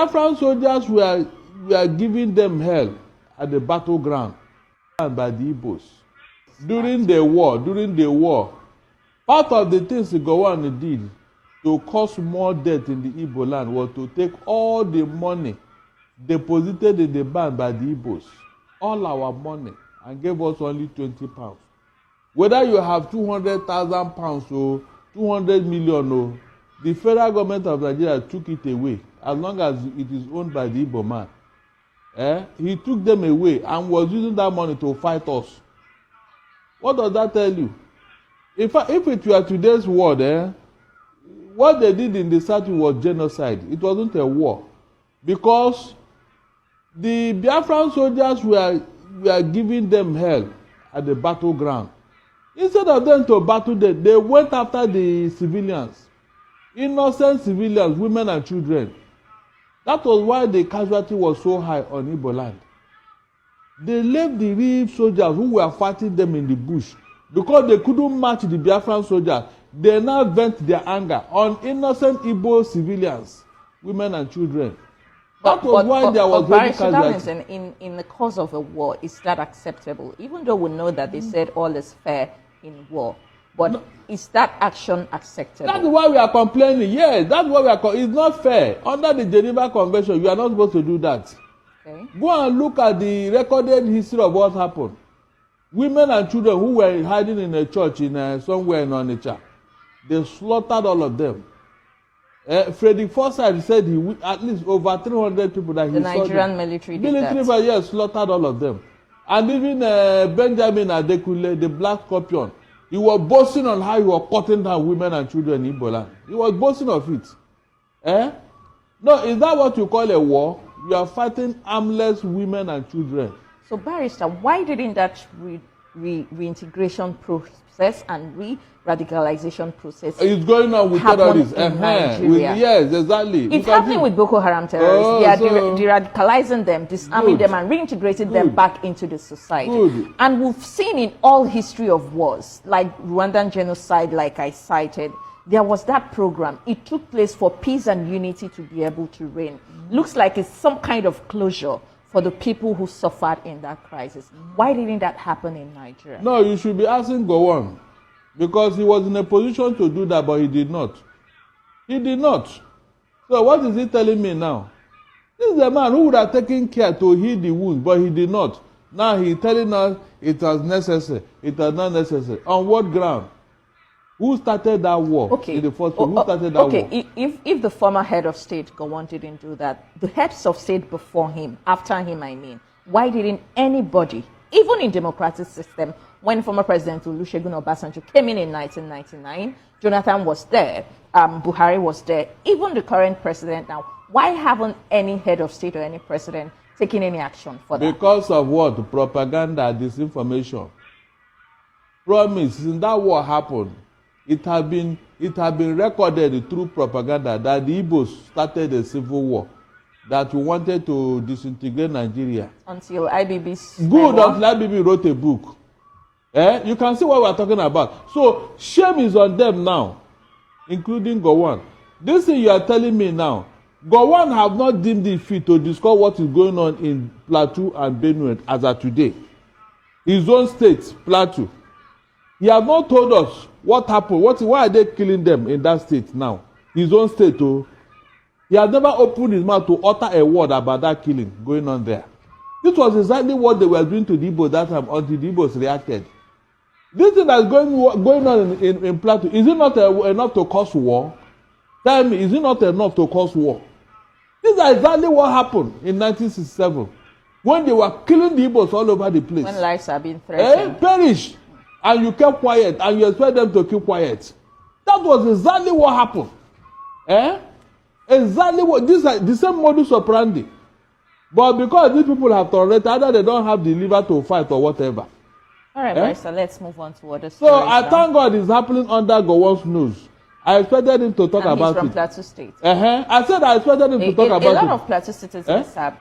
Biafran soldiers were giving them hell at the battleground by the Igbos. During the war, part of the things Gowon did to cause more death in the Igbo land was to take all the money deposited in the bank by the Igbos, all our money, and gave us only 20 pounds. Whether you have 200,000 pounds or 200 million, or the federal government of Nigeria took it away, as long as it is owned by the Igbo man. He took them away and was using that money to fight us. What does that tell you? If it were today's world, what they did in the South was genocide. It wasn't a war. Because the Biafran soldiers were giving them hell at the battleground. Instead of them to battle them, they went after the civilians. Innocent civilians, women and children. That was why the casualty was so high on Igbo land. They left the real soldiers who were fighting them in the bush because they couldn't match the Biafran soldiers. They now vent their anger on innocent Igbo civilians, women and children. That was why there was very casualty. In the course of a war, is that acceptable? Even though we know that they said all is fair in war. But no, is that action acceptable? That's why we are complaining. Yes, that's why we are. It's not fair. Under the Geneva Convention, you are not supposed to do that. Okay. Go and look at the recorded history of what happened. Women and children who were hiding in a church in somewhere in Onitsha, they slaughtered all of them. Frederick Forsyth said at least over 300 people that he saw. The Nigerian military did that. Military, yes, slaughtered all of them. And even Benjamin Adekunle, the Black Scorpion, he was boasting on how he was cutting down women and children in Igbo land. He was boasting of it. No, is that what you call a war? You are fighting armless women and children. So, Barrister, why didn't that reintegration process and re-radicalization process it's going on with terrorists? Yes, exactly. It's happening with Boko Haram terrorists. They are de-radicalizing them, disarming them, and reintegrating them back into the society. And we've seen in all history of wars, like Rwandan genocide, like I cited, there was that program. It took place for peace and unity to be able to reign. Looks like it's some kind of closure for the people who suffered in that crisis. Why didn't that happen in Nigeria? No, you should be asking Gowon, because he was in a position to do that, but he did not. He did not. So what is he telling me now? This is a man who would have taken care to heal the wound, but he did not. Now he's telling us it was necessary. It was not necessary. On what ground? Who started that war? Okay. In the first place? Who started that war? Okay, if the former head of state, Gowon, didn't do that, the heads of state before him, after him, I mean, why didn't anybody, even in democratic system, when former President Olusegun Obasanjo came in 1999, Jonathan was there, Buhari was there, even the current president now, why haven't any head of state or any president taken any action for that? Because of what? Propaganda, disinformation. Promise, since that war happened, it had been recorded through propaganda that the Igbos started a civil war, that we wanted to disintegrate Nigeria. Until IBB's good, until IBB wrote a book. You can see what we are talking about. So shame is on them now, including Gowon. This thing you are telling me now, Gowon have not deemed it fit to discuss what is going on in Plateau and Benue as of today. His own state, Plateau. He has not told us what happened. Why are they killing them in that state now? His own state, oh. He has never opened his mouth to utter a word about that killing going on there. This was exactly what they were doing to the Igbo that time until the Igbos reacted. This thing that's going on in Plateau, is it not enough to cause war? Tell me, is it not enough to cause war? This is exactly what happened in 1967 when they were killing the Igbos all over the place. When lives are being threatened. Perished. And you kept quiet, and you expect them to keep quiet. That was exactly what happened. Exactly what, this is the same modus operandi. But because these people have tolerated, either they don't have the liver to fight or whatever. All right, so let's move on to other stories. So I thank God it's happening under Gowon's nose. I expected him to talk about it. He's from Plateau State. I said I expected him to talk about it. A lot of Plateau citizens have